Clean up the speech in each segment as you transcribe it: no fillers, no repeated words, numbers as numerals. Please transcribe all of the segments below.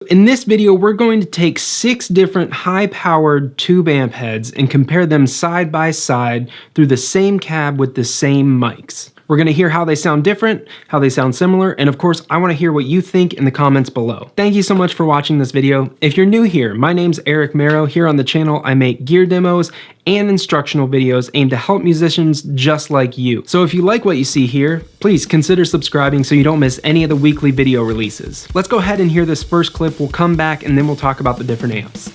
In this video, we're going to take 6 different high-powered tube amp heads and compare them side by side through the same cab with the same mics. We're going to hear how they sound different, how they sound similar, and of course, I want to hear what you think in the comments below. Thank you so much for watching this video. If you're new here, my name's Merrow. Here on the channel, I make gear demos and instructional videos aimed to help musicians just like you. So if you like what you see here, please consider subscribing so you don't miss any of the weekly video releases. Let's go ahead and hear this first clip. We'll come back and then we'll talk about the different amps.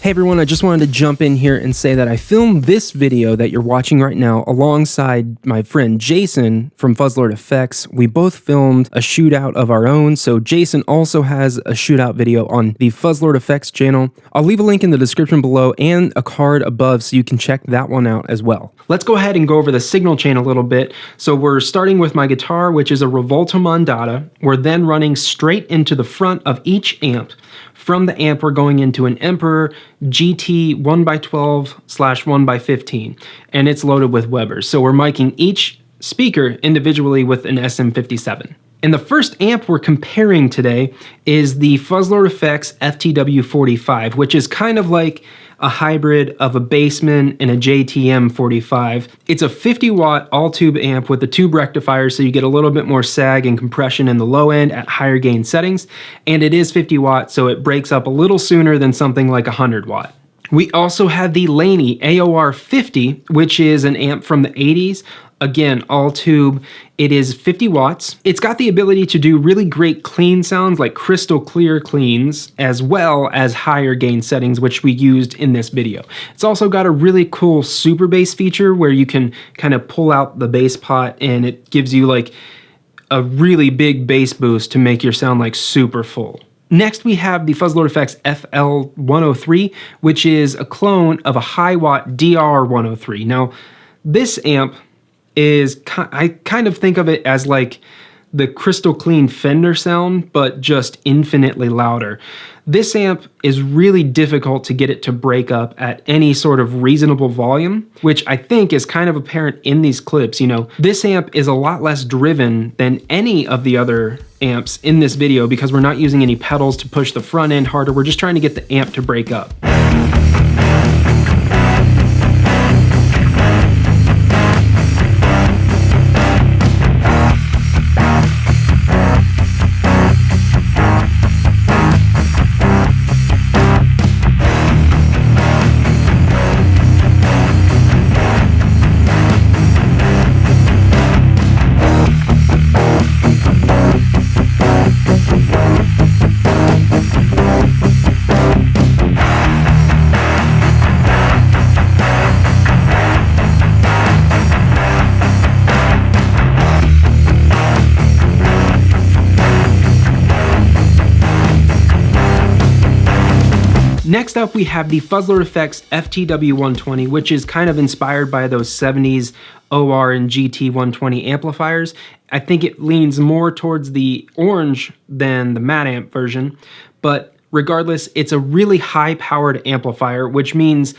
Hey everyone, I just wanted to jump in here and say that I filmed this video that you're watching right now alongside my friend Jason from Fuzzler Effects. We both filmed a shootout of our own, so Jason also has a shootout video on the Fuzzler Effects channel. I'll leave a link in the description below and a card above so you can check that one out as well. Let's go ahead and go over the signal chain a little bit. So we're starting with my guitar, which is a Revolta Mondata. We're then running straight into the front of each amp. From the amp, we're going into an Emperor GT 1x12/1x15, and it's loaded with Webers. So we're miking each speaker individually with an SM57. And the first amp we're comparing today is the Fuzzler Effects Ftw 45, which is kind of like a hybrid of a Bassman and a JTM 45. It's a 50-watt all-tube amp with a tube rectifier, so you get a little bit more sag and compression in the low end at higher gain settings, and it is 50 watts, so it breaks up a little sooner than something like 100 watt. We also have the Laney Aor 50, which is an amp from the 80s. Again, all tube. It is 50 watts. It's got the ability to do really great clean sounds, like crystal clear cleans, as well as higher gain settings, which we used in this video. It's also got a really cool super bass feature where you can kind of pull out the bass pot and it gives you like a really big bass boost to make your sound like super full. Next, we have the Fuzzler Effects FL103, which is a clone of a high watt DR103. Now, this amp is, I kind of think of it as like the crystal clean Fender sound, but just infinitely louder. This amp is really difficult to get it to break up at any sort of reasonable volume, which I think is kind of apparent in these clips. You know, this amp is a lot less driven than any of the other amps in this video because we're not using any pedals to push the front end harder. We're just trying to get the amp to break up. Next up, we have the Fuzzler Effects Ftw 120, which is kind of inspired by those 70s OR and GT 120 amplifiers. I think it leans more towards the orange than the matte amp version, but regardless, it's a really high-powered amplifier, which means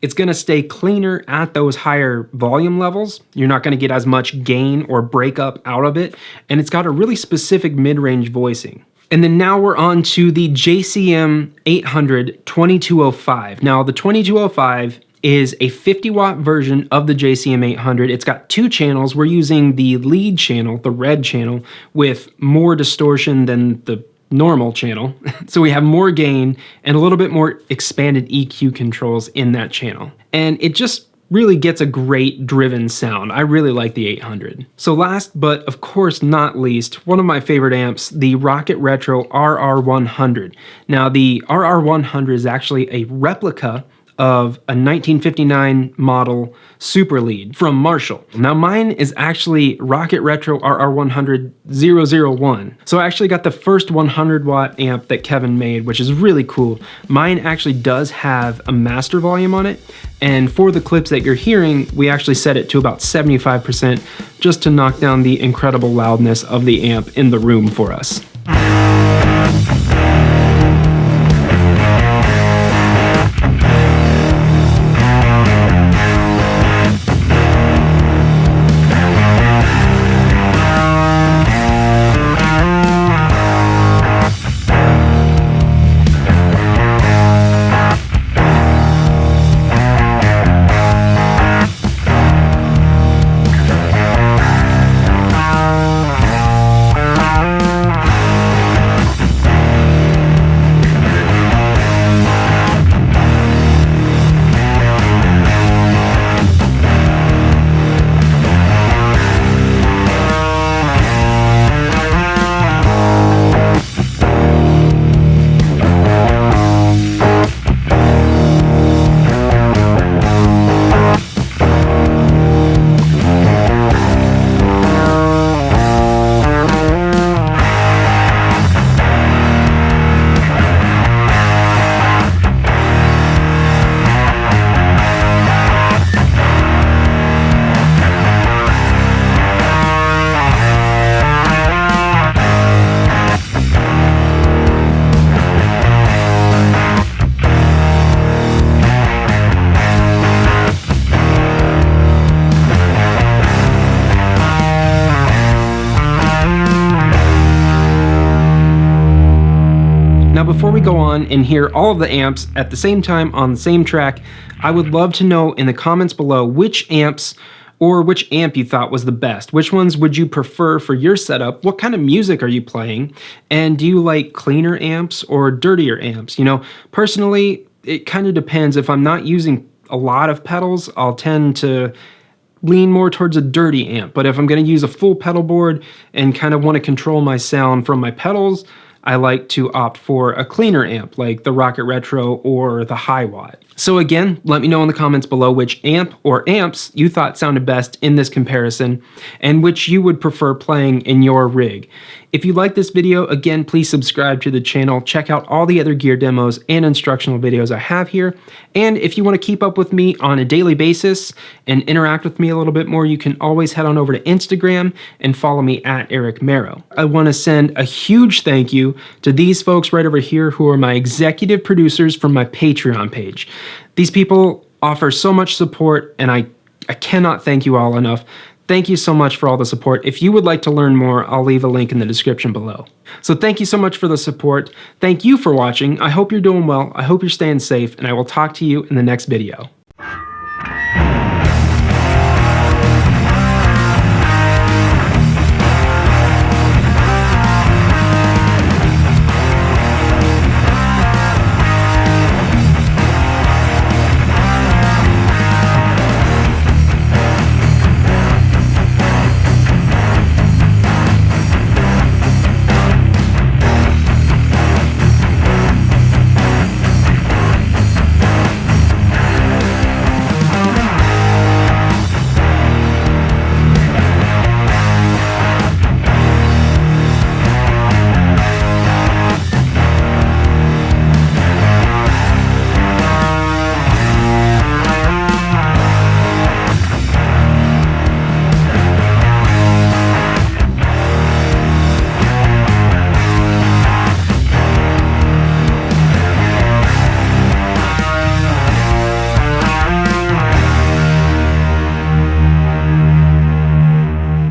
it's going to stay cleaner at those higher volume levels. You're not going to get as much gain or breakup out of it, and it's got a really specific mid-range voicing. And then now we're on to the JCM 800 2205. Now the 2205 is a 50-watt version of the JCM 800. It's got 2 channels. We're using the lead channel, the red channel, with more distortion than the normal channel. So we have more gain and a little bit more expanded EQ controls in that channel. And it just really gets a great driven sound. I really like the 800. So last but of course not least, one of my favorite amps, the Rocket Retro RR100. Now the RR100 is actually a replica of a 1959 model Super Lead from Marshall. Now mine is actually Rocket Retro RR100 001. So I actually got the first 100 watt amp that Kevin made, which is really cool. Mine actually does have a master volume on it, and for the clips that you're hearing, we actually set it to about 75% just to knock down the incredible loudness of the amp in the room for us. Now before we go on and hear all of the amps at the same time on the same track, I would love to know in the comments below which amps or which amp you thought was the best. Which ones would you prefer for your setup? What kind of music are you playing? And do you like cleaner amps or dirtier amps? You know, personally, it kind of depends. If I'm not using a lot of pedals, I'll tend to lean more towards a dirty amp. But if I'm going to use a full pedal board and kind of want to control my sound from my pedals, I like to opt for a cleaner amp like the Rocket Retro or the High Watt. So again, let me know in the comments below which amp or amps you thought sounded best in this comparison and which you would prefer playing in your rig. If you like this video, again, please subscribe to the channel, check out all the other gear demos and instructional videos I have here. And if you want to keep up with me on a daily basis and interact with me a little bit more, you can always head on over to Instagram and follow me at Eric Merrow. I want to send a huge thank you to these folks right over here who are my executive producers from my Patreon page. These people offer so much support, and I cannot thank you all enough. Thank you so much for all the support. If you would like to learn more, I'll leave a link in the description below. So thank you so much for the support. Thank you for watching. I hope you're doing well. I hope you're staying safe, and I will talk to you in the next video.